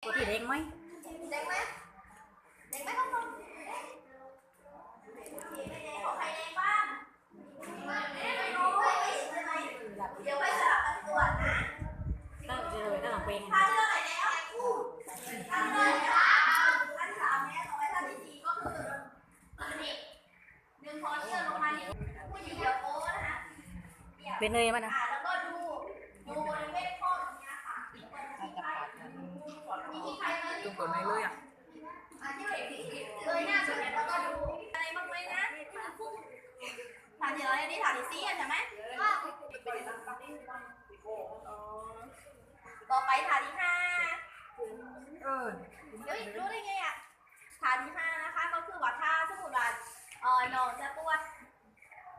Có thì đen mấy? Đen mấy? Đen mấy không không? Không phải đen quá. Giờ phải sợ anh tuần á. Nó làm quen. Anh đưa này nè. Anh đưa này anh sợ nè, còn phải thân gì có được. Đừng khó chưa không anh. Cái gì giờ cô á hả? Bên nơi mà nè. แล้วก็ดูบริเวณข้อตรงนี้ค่ะมีใครเลย ตรงตัวไหนเลยอ่ะ เลยหน้าสุดแล้วก็ดูอะไรบ้างไหมนะฐานที่เราได้ฐานที่สี่ใช่ไหมต่อไปฐานที่ห้าเฮ้ยรู้ได้ไงอ่ะฐานที่ห้านะคะก็คือว่าถ้าสมมติว่าน้องจะปวด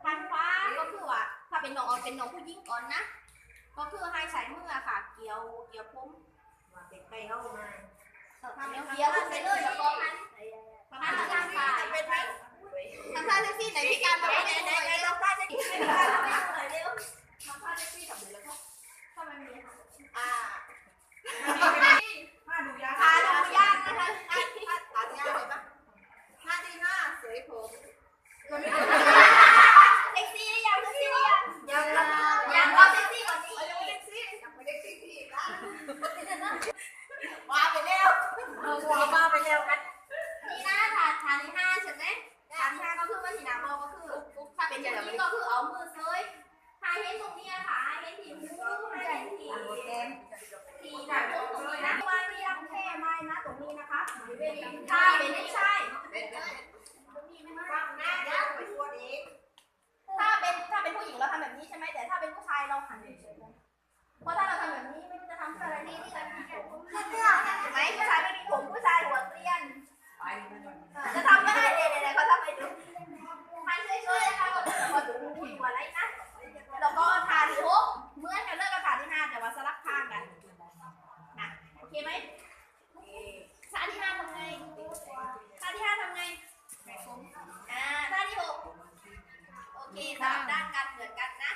ทางขวาก็คือว่าถ้าเป็นน้องเป็นน้องผู้หญิงก่อนนะก็คือให้ใช้มือค่ะเกี่ยวผมไปเข้ามาเกี่ยวไปเลยแล้วก็หันทางซ้ายเป็นไหมทางซ้ายแท็กซี่ไหนพี่การมาไหนทางซ้ายแท็กซี่ไม่ได้ทำไม่ได้เร็วทางซ้ายแท็กซี่ทำเลยแล้วก็ถ้ามันมีพาดูยากนะคะพาดูยากเลยปะท่าที่ห้าเสยผมแท็กซี่ยังแท็กซี่ยังก็แท็กซี่ก่อนนี้แท็กซี่พี่ว่าไปเร็วว่าไปเร็วกันนี่นะฐานที่ห้าใช่ไหมฐานที่ห้าก็คือว่าสีน้ำก็คือถ้าเป็นอย่างนี้ก็คือเอามือเซยให้เห็นตรงนี้ค่ะให้เห็นที่หูให้เห็นที่หนังตรงนี้นะว่าเรียกแค่ไม้นะตรงนี้นะคะถ้าเป็นไม่ใช่ถ้าเป็นผู้หญิงเราทำแบบนี้ใช่ไหมแต่ถ้าเป็นผู้ชายเราหันเฉยๆเพราะถ้าเราทำแบบนี้ไม่รู้จะทำเพื่ออะไรนี่ใช่ไหมผู้ชายไม่มีผมผู้ชายหัวเกรียนจะทำก็ได้เลยเขาทำไปดูให้ช่วยๆนะคะก็ดูหัวไรนะแล้วก็ทาที่หกเหมือนกันเลิกกับทาที่ห้าแต่ว่าสลับข้างกันนะโอเคไหมท่าที่ห้าทำไงท่าที่ห้าทำไงท่าที่หกโอเคสลับด้านกันเหมือนกันนะ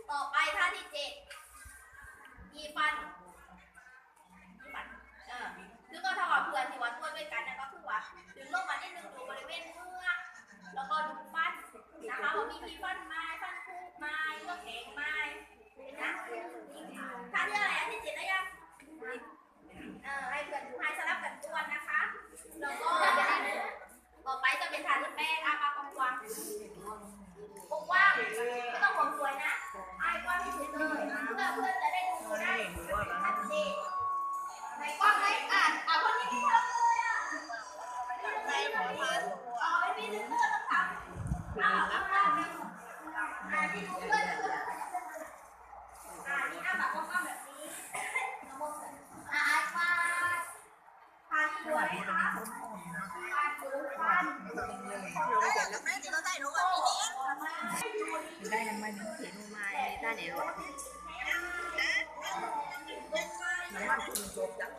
ต่อไปท่าที่เจ็ดยีฟันคือก็เท่ากับเพื่อนที่วัดตัวด้วยกันนะก็คือว่าดึงลงมานิดนึงดูบริเวณเมื่อแล้วก็ดูฟันนะคะว่ามีฟันไม้ฟันคุกไม้ก็แข็งไม้นะท่าที่อะไรที่เจ็ดได้ยังให้เพื่อนดูให้สลับกันตัวนะคะแล้วก็ต่อไปจะเป็นฐานที่แปดปากกว้างกว้างไม่ต้องความสวยนะไอ้กว้างที่สุดเลยเพื่อนจะได้ดูได้ชัดเจนไหนกว้างไหนคนนี้ไม่ทำเลยไม่มีเลือดต้องทำที่ดูเพื่อนนี่แบบกว้างแบบนี้ไอ้กว้างทานที่ด้วยนะคะได้ยังไม่เห็นมาได้ไหนหรอมันคุณจบจาก